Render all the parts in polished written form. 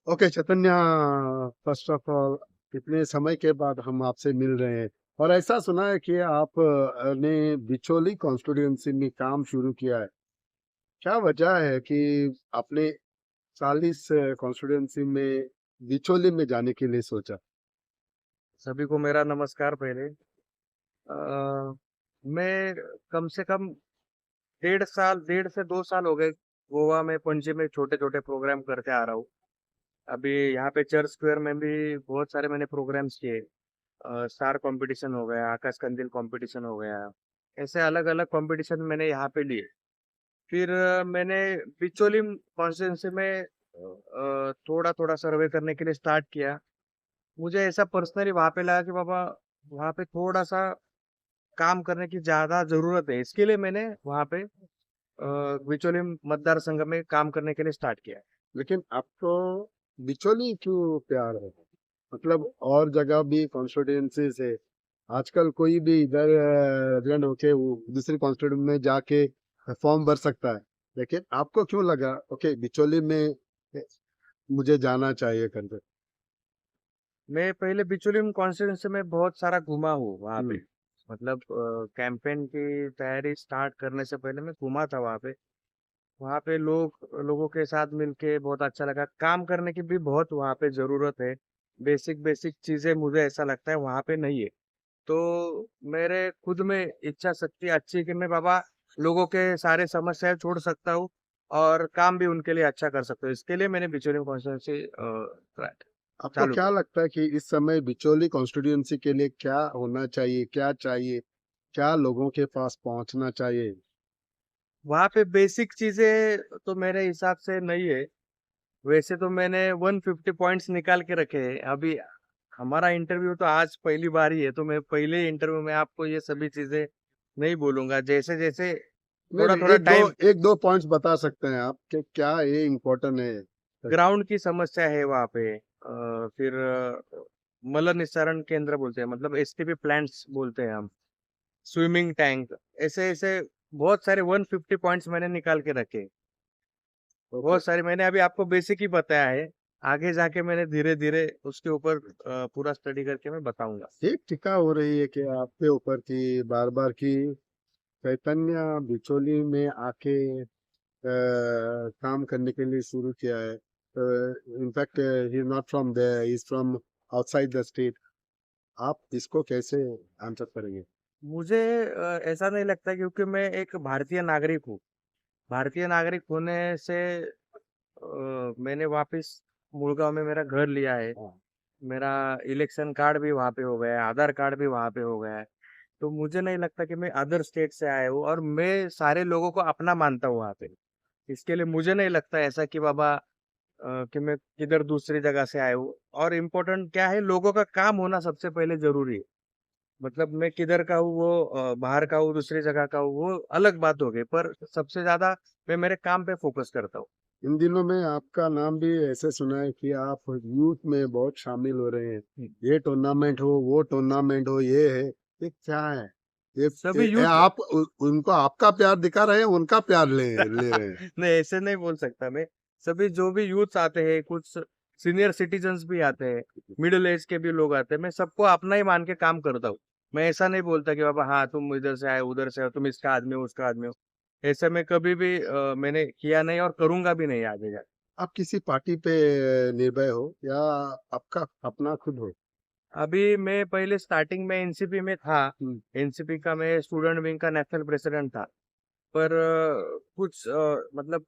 Okay Chaitanya, first of all इतने समय के बाद हम आपसे मिल रहे हैं और ऐसा सुना है कि आप ने बिचौली कॉन्स्टिट्यूएंसी में काम शुरू किया है। क्या वजह है कि आपने 40 कॉन्स्टिट्यूएंसी में बिचौली में जाने के लिए सोचा? सभी को मेरा नमस्कार पहले। मैं कम से कम 1.5 से 2 साल हो गए गोवा में पणजी में छोटे छोटे प्रोग्राम करते आ रहा हूँ। अभी यहाँ पे चर्च स्क्वायर में भी बहुत सारे मैंने प्रोग्राम्स किए। स्टार कंपटीशन हो गया, आकाश कंदील कंपटीशन हो गया, ऐसे अलग अलग कंपटीशन मैंने यहाँ पे लिए। फिर मैंने बिचोली कॉन्स्टिट्यूंसी में थोड़ा थोड़ा सर्वे करने के लिए स्टार्ट किया। मुझे ऐसा पर्सनली वहां पे लगा कि बाबा वहां पे थोड़ा सा काम करने की ज्यादा जरूरत है। इसके लिए मैंने वहां पे बिचौली मतदार संघ में काम करने के लिए स्टार्ट किया। लेकिन आपको बिचौली क्यों प्यार है? मतलब और जगह भी कॉन्स्टिट्यूएंसी से आजकल कोई भी इधर रेजिडेंट होके वो दूसरी कॉन्स्टिट्यूएंसी में जाके फॉर्म भर सकता है, लेकिन आपको क्यों लगा ओके बिचौली में मुझे जाना चाहिए करके? मैं पहले बिचौली कॉन्स्टिट्यूंसी में बहुत सारा घूमा हूँ वहां पे। हम्म। मतलब कैंपेन की तैयारी स्टार्ट करने से पहले मैं घूमा था वहां पे। वहां पे लोगों के साथ मिलके बहुत अच्छा लगा। काम करने की भी बहुत वहां पे जरूरत है। बेसिक बेसिक चीजें मुझे ऐसा लगता है वहां पे नहीं है। तो मेरे खुद में इच्छा शक्ति अच्छी है कि मैं बाबा लोगों के सारे समस्याएं छोड़ सकता हूँ और काम भी उनके लिए अच्छा कर सकता हूँ। इसके लिए मैंने बिचौलियों कॉन्स्टिट्यूंसी आपको चालू क्या की। लगता है कि इस समय बिचौली कॉन्स्टिट्यूएंसी के लिए क्या होना चाहिए, क्या चाहिए, क्या लोगों के पास पहुंचना चाहिए? वहां पे बेसिक चीजें तो मेरे हिसाब से नहीं है। वैसे तो मैंने 150 पॉइंट्स निकाल के रखे हैं। अभी हमारा इंटरव्यू तो आज पहली बार ही है, तो मैं पहले इंटरव्यू में आपको ये सभी चीजें नहीं बोलूंगा। जैसे जैसे नहीं थोड़ा नहीं, थोड़ा टाइम। एक दो पॉइंट्स बता सकते हैं आप कि क्या ये इम्पोर्टेंट है? ग्राउंड की समस्या है वहाँ पे। फिर मल निस्सारण केंद्र बोलते हैं, मतलब एसटीपी प्लांट्स बोलते हैं हम। स्विमिंग टैंक, ऐसे ऐसे बहुत सारे 150 पॉइंट्स मैंने निकाल के रखे। ओके। बहुत सारे मैंने अभी आपको बेसिक ही बताया है। आगे जाके मैंने धीरे धीरे उसके ऊपर पूरा स्टडी करके मैं बताऊंगा। एक टिका हो रही है कि आपके ऊपर की बार बार की चैतन्य बिचौली में आके काम करने के लिए शुरू किया है। In fact he is not from there, he is from outside the state. आप इसको कैसे आंसर करेंगे? मुझे ऐसा नहीं लगता, क्योंकि मैं एक भारतीय नागरिक हूँ। भारतीय नागरिक होने से मैंने वापस मुड़गांव में मेरा घर लिया है। हाँ। मेरा इलेक्शन कार्ड भी वहाँ पे हो गया है, आधार कार्ड भी वहाँ पे हो गया है। तो मुझे नहीं लगता कि मैं अदर स्टेट से आया हूँ, और मैं सारे लोगों को अपना मानता हूँ वहाँ पे। इसके लिए मुझे नहीं लगता ऐसा कि बाबा कि मैं किधर दूसरी जगह से आया हूँ। और इम्पोर्टेंट क्या है, लोगों का काम होना सबसे पहले जरूरी है। मतलब मैं किधर का हूँ, वो बाहर का हूँ, दूसरी जगह का हूँ, वो अलग बात हो गई, पर सबसे ज्यादा मैं मेरे काम पे फोकस करता हूँ। इन दिनों में आपका नाम भी ऐसे सुना है कि आप यूथ में बहुत शामिल हो रहे हैं। ये टूर्नामेंट हो, वो टूर्नामेंट हो, ये है, ये क्या है? सभी यूथ। आप उनको आपका प्यार दिखा रहे हैं, उनका प्यार ले रहे हैं? नहीं, ऐसे नहीं बोल सकता मैं। सभी जो भी यूथ आते हैं, कुछ सीनियर सिटीजन्स भी आते हैं, मिडिल एज के भी लोग आते हैं, मैं सबको अपना ही मान के काम करता हूँ। मैं ऐसा नहीं बोलता कि बाबा हाँ तुम इधर से आए, उधर से हो, तुम इसका आदमी हो, उसका आदमी हो। ऐसा मैं कभी भी मैंने किया नहीं और करूंगा भी नहीं आगे जाके। आप किसी पार्टी पे निर्भय हो या आपका अपना खुद हो? अभी मैं पहले स्टार्टिंग में एनसीपी में था। हम्म। एनसीपी का मैं स्टूडेंट विंग का नेशनल प्रेसिडेंट था। पर कुछ मतलब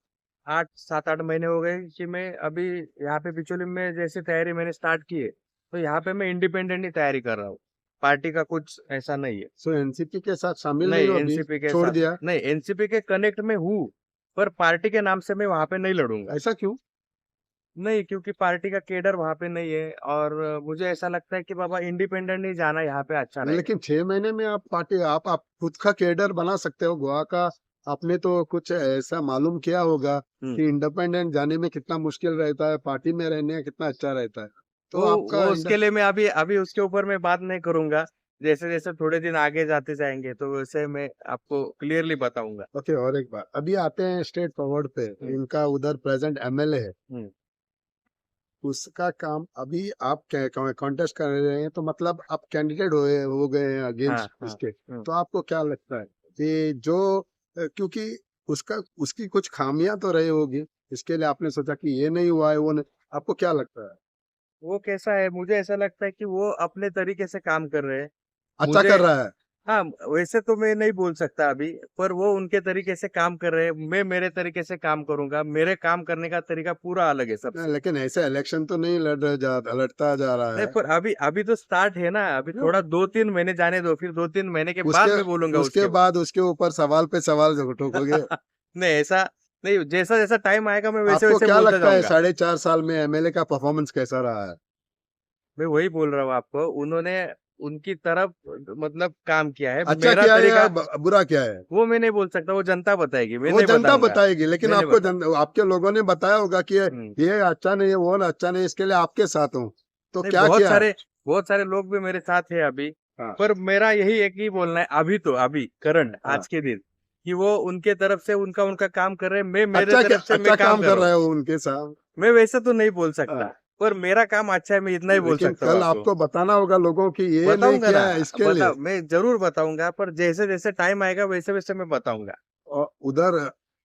8 7 8 महीने हो गए कि मैं अभी यहाँ पे बिचौली में जैसे तैयारी मैंने स्टार्ट की है, तो यहाँ पे मैं इंडिपेंडेंट ही तैयारी कर रहा हूँ। पार्टी का कुछ ऐसा नहीं है। सो एनसीपी के साथ शामिल नहीं नहीं, हो अभी? एनसीपी के छोड़ साथ दिया? नहीं, एनसीपी के कनेक्ट में हूँ, पर पार्टी के नाम से मैं वहां पे नहीं लड़ूंगा। ऐसा क्यों? नहीं, क्योंकि पार्टी का केडर वहां पे नहीं है, और मुझे ऐसा लगता है कि बाबा इंडिपेंडेंट ही जाना यहाँ पे अच्छा नहीं, रहेगा। लेकिन 6 महीने में आप पार्टी आप खुद का कैडर बना सकते हो गोवा का। आपने तो कुछ ऐसा मालूम किया होगा हम्म। कि इंडिपेंडेंट जाने में कितना मुश्किल रहता है, पार्टी में रहने में कितना अच्छा रहता है। तो वो आपका वो उसके लिए मैं अभी अभी उसके ऊपर मैं बात नहीं करूंगा। जैसे जैसे थोड़े दिन आगे जाते जाएंगे तो वैसे मैं आपको क्लियरली बताऊंगा। ओके। और एक बात, अभी आते हैं स्टेट फॉरवर्ड पे। हम्म। इनका उधर प्रेजेंट एमएलए है। हम्म। उसका काम अभी आप कॉन्टेस्ट कर रहे हैं तो मतलब आप कैंडिडेट हो गए हैं हाँ अगेंस्ट हाँ उसके, हम्म। तो आपको क्या लगता है कि जो क्योंकि उसकी कुछ खामियां तो रही होगी, इसके लिए आपने सोचा कि ये नहीं हुआ है वो नहीं, आपको क्या लगता है? वो कैसा है, मुझे ऐसा लगता है कि वो अपने तरीके से काम कर रहे हैं। अच्छा मुझे कर रहा है। हाँ, वैसे तो मैं नहीं बोल सकता अभी, पर वो उनके तरीके से काम कर रहे हैं, मैं मेरे तरीके से काम करूंगा, मेरे काम करने का तरीका पूरा अलग है सबसे। लेकिन ऐसे इलेक्शन तो नहीं लड़ता जा रहा नहीं, है। पर अभी अभी तो स्टार्ट है ना, अभी क्यों? थोड़ा 2-3 महीने जाने दो, फिर 2-3 महीने के बाद उसके मैं बोलूंगा उसके उसके बाद। बाद उसके ऊपर सवाल पे सवाल ठोकोगे? नहीं, ऐसा नहीं, जैसा जैसा टाइम आएगा मैं वैसे आपको वैसे क्या बोलता लगता है जाऊंगा। 4.5 साल में एमएलए का परफॉर्मेंस कैसा रहा है? मैं वही बोल रहा हूँ आपको, उन्होंने उनकी तरफ मतलब काम किया है, अच्छा मेरा क्या है या तरीका बुरा क्या है? वो मैं नहीं बोल सकता, वो जनता बताएगी, मैं वो नहीं जनता बताऊंगा। बताएगी, लेकिन मैं नहीं आपको बता आपके लोगों ने बताया होगा कि हम्म। ये अच्छा नहीं है, वो अच्छा नहीं है, इसके लिए आपके साथ हूँ, तो नहीं, क्या किया? बहुत सारे लोग भी मेरे साथ है अभी। हाँ पर मेरा यही एक ही बोलना है, अभी तो अभी करंट हाँ। आज के दिन, कि वो उनके तरफ से उनका उनका काम कर रहे हैं, मैं मेरे तरफ से मैं अच्छा काम काम कर कर रहा हूँ। रहे हो उनके साथ। मैं वैसे तो नहीं बोल सकता, हाँ, पर मेरा काम अच्छा है, मैं इतना ही बोल लेकिन सकता हूँ कल आपको। आपको बताना होगा लोगों की ये नहीं बताऊंगा ना, किया है इसके बता लिए। मैं जरूर बताऊंगा, पर जैसे जैसे टाइम आएगा वैसे वैसे मैं बताऊंगा। और उधर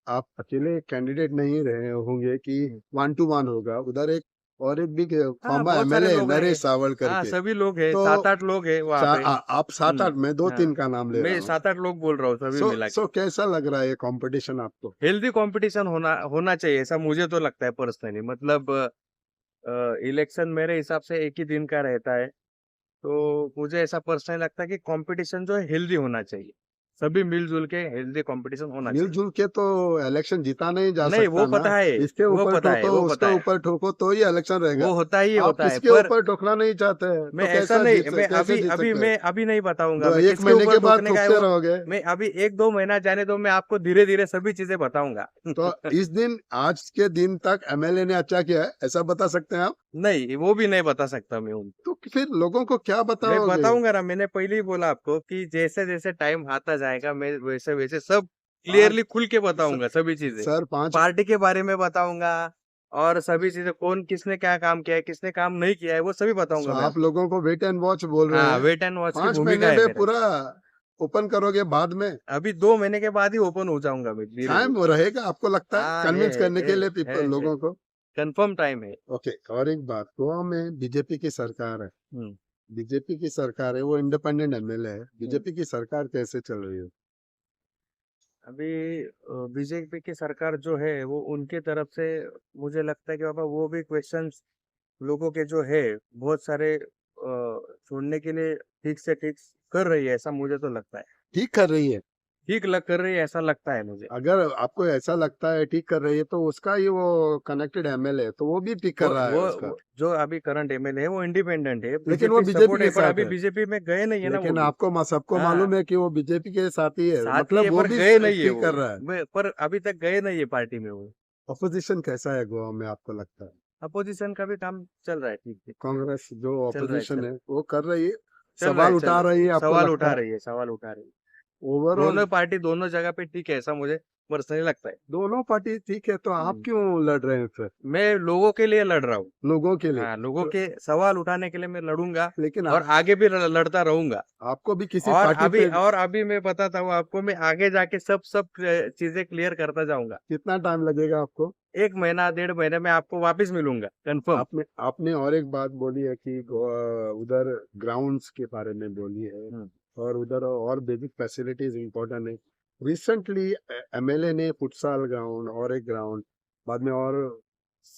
आप अकेले कैंडिडेट नहीं रहे होंगे कि हम्म। 1 to 1 होगा, उधर और एक भी हाँ, फॉर्मर बहुत सारे एमएलए लोग रहेंगे। नरेश सावल हाँ, करके। सभी लोग हैं, तो 7-8 लोग हैं वहाँ पे। आप 7-8 में दो हाँ, तीन का नाम ले रहा मैं हूँ। 7-8 लोग बोल रहा हूँ, सभी मिला के। सो कैसा लग रहा है ये कंपटीशन आपको? हेल्दी कंपटीशन होना होना चाहिए, ऐसा मुझे तो लगता है पर्सनली। मतलब इलेक्शन मेरे हिसाब से एक ही दिन का रहता है, तो मुझे ऐसा पर्सनली लगता है कि कंपटीशन जो है हेल्दी होना चाहिए, सभी मिलजुल के हेल्दी कंपटीशन होना चाहिए। मिलजुल के तो इलेक्शन जीता नहीं जा नहीं, सकता ना। इसके वो ऊपर पता है, ठोको वो उसके पता है, ऊपर ठोको तो ही इलेक्शन रहेगा। वो आप होता है, किसके पर ऊपर ठोकना नहीं चाहते हैं मैं तो ऐसा नहीं, मैं कैसे अभी जीत अभी सकते हैं? मैं अभी नहीं बताऊंगा मैं एक किसके महीने ऊपर के बाद ठोकने का है ठोकते वो। रहोगे। मैं अभी 1-2 महीना जाने दो, मैं आपको धीरे धीरे सभी चीजें बताऊंगा। तो इस दिन आज के दिन तक एमएलए ने अच्छा किया है ऐसा बता सकते हैं आप? नहीं, वो भी नहीं बता सकता मैं उनको। तो फिर लोगों को क्या मैं बताओगे? बताऊंगा ना, मैंने पहले ही बोला आपको कि जैसे जैसे टाइम आता जाएगा मैं वैसे वैसे सब पाँच क्लियरली खुल के स- बताऊंगा सभी चीजें। सर पाँच पार्टी के बारे में बताऊंगा, और सभी चीजें, कौन किसने क्या काम किया है, किसने काम नहीं किया है, वो सभी बताऊंगा मैं आप आपको। लोगों को वेट एंड वॉच बोल रहे हाँ, हैं। वेट एंड वॉच की 5 महीने भूमिका है में मेरा। पूरा ओपन करोगे बाद में? अभी 2 महीने के बाद ही ओपन हो जाऊंगा मैं धीरे टाइम धीरे। रहेगा आपको लगता है हाँ, कन्विंस करने के लिए है लोगों को? कंफर्म टाइम है। ओके, और एक बात, गोवा में बीजेपी की सरकार है। हम्म बीजेपी की सरकार है, वो इंडिपेंडेंट एमएलए है, हम्म। बीजेपी की सरकार कैसे चल रही है? अभी बीजेपी की सरकार जो है वो उनके तरफ से, मुझे लगता है कि बाबा वो भी क्वेश्चंस लोगों के जो है बहुत सारे छोड़ने के लिए ठीक से ठीक कर रही है, ऐसा मुझे तो लगता है। ठीक कर रही है? कर रही है, ऐसा लगता है मुझे। अगर आपको ऐसा लगता है ठीक कर रही है तो उसका ही वो कनेक्टेड एमएलए है तो वो भी ठीक कर रहा है उसका। जो अभी करंट एमएलए है वो इंडिपेंडेंट है, लेकिन वो बीजेपी बीजेपी सपोर्ट है, के पर साथ अभी है। बीजेपी में गए नहीं है ना वो लेकिन भी। सबको हाँ, मालूम है कि वो बीजेपी के साथ ही है, साथ ही मतलब है, वो पर भी गए नहीं है ठीक वो। कर रहा है। पर अभी तक गए नहीं है पार्टी में वो। अपोजिशन कैसा है गोवा में आपको लगता है? अपोजिशन का भी काम चल रहा है, ठीक है। कांग्रेस जो चल रहा है, अपोजिशन है वो कर रही है, चल रहा है, सवाल उठा रही है, आपको सवाल लगता उठा है? रही है, सवाल उठा रही है। ओवरऑल दोनों पार्टी दोनों जगह पे ठीक है, ऐसा मुझे पर्सनली लगता है। दोनों पार्टी ठीक है, तो आप हम्म, क्यों लड़ रहे हैं फिर? मैं लोगों के लिए लड़ रहा हूँ। लोगों के लिए? हाँ, लोगों तो के सवाल उठाने के लिए मैं लड़ूंगा, लेकिन और आगे भी लड़ता रहूंगा। आपको भी किसी पार्टी पे और अभी मैं बताता हूँ आपको, मैं आगे जाके सब चीजें क्लियर करता जाऊंगा। कितना टाइम लगेगा आपको? 1 महीना 1.5 महीने में आपको वापस मिलूंगा कंफर्म। आपने आपने और एक बात बोली है कि उधर ग्राउंड्स के बारे में बोली है, हम्म। और उधर और बेसिक फैसिलिटीज इंपॉर्टेंट है। रिसेंटली एमएलए ने फुटसाल ग्राउंड और एक ग्राउंड, बाद में और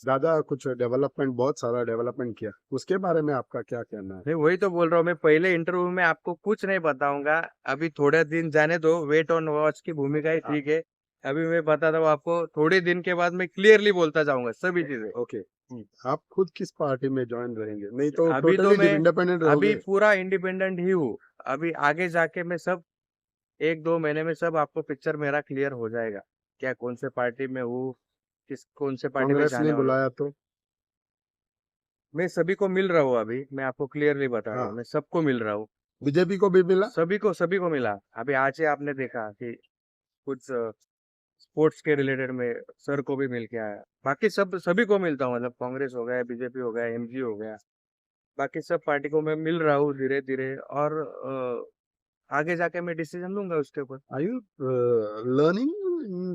ज्यादा कुछ डेवलपमेंट, बहुत सारा डेवलपमेंट किया, उसके बारे में आपका क्या कहना है? मैं वही तो बोल रहा हूँ, मैं पहले इंटरव्यू में आपको कुछ नहीं बताऊंगा। अभी थोड़े दिन जाने दो, वेट ऑन वॉच की भूमिका ही ठीक है। अभी मैं बताता हूँ आपको, थोड़े दिन के बाद मैं क्लियरली बोलता जाऊंगा सभी चीजें। ओके, हम्म। आप खुद किस पार्टी में ज्वाइन रहेंगे, नहीं तो अभी तो टोटली मैं इंडिपेंडेंट अभी रहोगे? पूरा इंडिपेंडेंट ही हूँ। अभी आगे जाके मैं सब 1-2 महीने में सब आपको पिक्चर मेरा क्लियर हो जाएगा, क्या कौन से पार्टी में हूँ, कौन से पार्टी में कांग्रेस ने जाने वाला हूँ। बुलाया तो? मैं सभी को मिल रहा हूँ, अभी मैं आपको क्लियरली बता रहा हाँ, हूँ, मैं सबको मिल रहा हूँ। बीजेपी को भी मिला? सभी को मिला। अभी आज ही आपने देखा कि कुछ स्पोर्ट्स के रिलेटेड में सर को भी मिल के आया। बाकी सब सभी को मिलता हूँ, मतलब कांग्रेस हो गया, बीजेपी हो गया, एमजी हो गया, बाकी सब पार्टी को मैं मिल रहा हूँ धीरे धीरे। और आगे जाके मैं डिसीजन लूंगा उसके ऊपर। Are you learning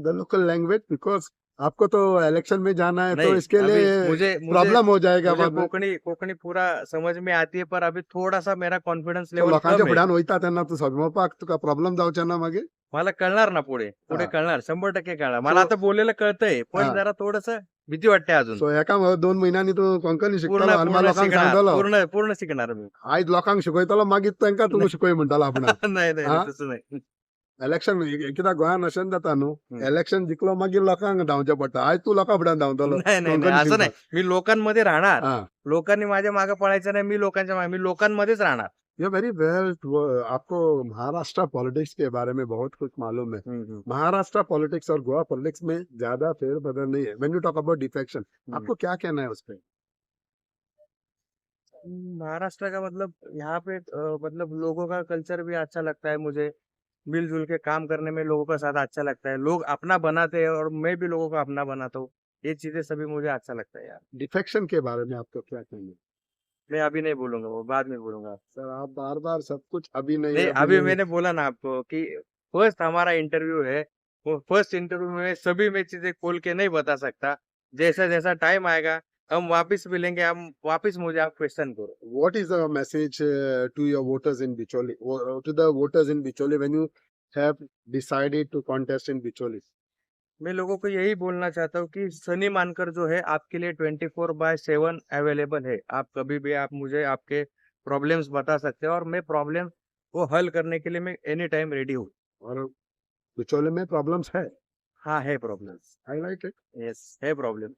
the local language? Because आपको तो इलेक्शन में जाना है तो नहीं, इसके अभी लिए मुझे मुझे प्रॉब्लम हो जाएगा मुझे बाद में. कोकणी कोकणी पूरा समझ में आती है, पर अभी थोड़ा सा मेरा कॉन्फिडन्स तो लेवल लोकांच्या कम आहे। फुड्यान वयता तेन्ना तू समजपाक तुका प्रॉब्लेम जावचे ना मागीर. मला कळणार ना पुढे पुढे हा. कळणार, 100% कळणार मला। So- आता बोललेलं कळतंय, पण हा. जरा थोडस भीती वाटते अजून। सो एका 2 महिन्यांनी तू कोंकणी शिकतलो पूर्ण आनी मागीर पूर्ण लोकांक शिकणार, सांगतलो पूर्ण पूर्ण शिकणार मी। आयज लोकांक शिकयतलो मागीर तांकां तू नाही शिकय म्हणटलो आपणाक. नाही नाही हा? नाही, तसं नाही। इलेक्शन कित्याक गोंयान अशें जाता न्हू, हम्म. इलेक्शन जिखलो मागीर लोकांक धांवचें पडटा. आयज तू लोकां फुड्यान धांवतलो नाही नाही नाही, कोंकणी असं नाही। शिकपाक. मी लोकांमध्ये राहणार, हा. लोकांनी माझ्या मागे पळायचं नाही, मी लोकांच्या मागे, मी लोकांमध्येच राहणार। ये वेरी वेल. आपको महाराष्ट्र पॉलिटिक्स के बारे में बहुत कुछ मालूम है. महाराष्ट्र पॉलिटिक्स और गोवा पॉलिटिक्स में ज्यादा फेरबदल नहीं है. When you talk about defection, आपको क्या कहना है उस पे? महाराष्ट्र का मतलब यहाँ पे मतलब लोगों का कल्चर भी अच्छा लगता है मुझे। मिलजुल के काम करने में लोगों का साथ अच्छा लगता है, लोग अपना बनाते हैं और मैं भी लोगों को अपना बनाता हूँ। ये चीजें सभी मुझे अच्छा लगता है यार। डिफेक्शन के बारे में आपको क्या कहना है? मैं अभी नहीं बोलूंगा, वो बाद में बोलूंगा। सर आप बार बार सब कुछ अभी नहीं नहीं, अभी अभी नहीं. मैंने बोला ना आपको कि फर्स्ट हमारा इंटरव्यू है, वो फर्स्ट इंटरव्यू में सभी मैं चीजें खोल के नहीं बता सकता। जैसा जैसा टाइम आएगा हम वापस मिलेंगे, हम वापस मुझे आप क्वेश्चन करो। What is the message to your voters in Bicholi, or to the voters in Bicholi when you have decided to contest in Bicholi? मैं लोगों को यही बोलना चाहता हूँ कि सनी मानकर जो है आपके लिए 24/7 अवेलेबल है। आप कभी भी आप मुझे आपके प्रॉब्लम्स बता सकते हैं और मैं प्रॉब्लम को हल करने के लिए मैं एनी टाइम रेडी हूँ। और बिचौली में प्रॉब्लम्स है. हाँ, है problems. I like it. Yes, है प्रॉब्लम।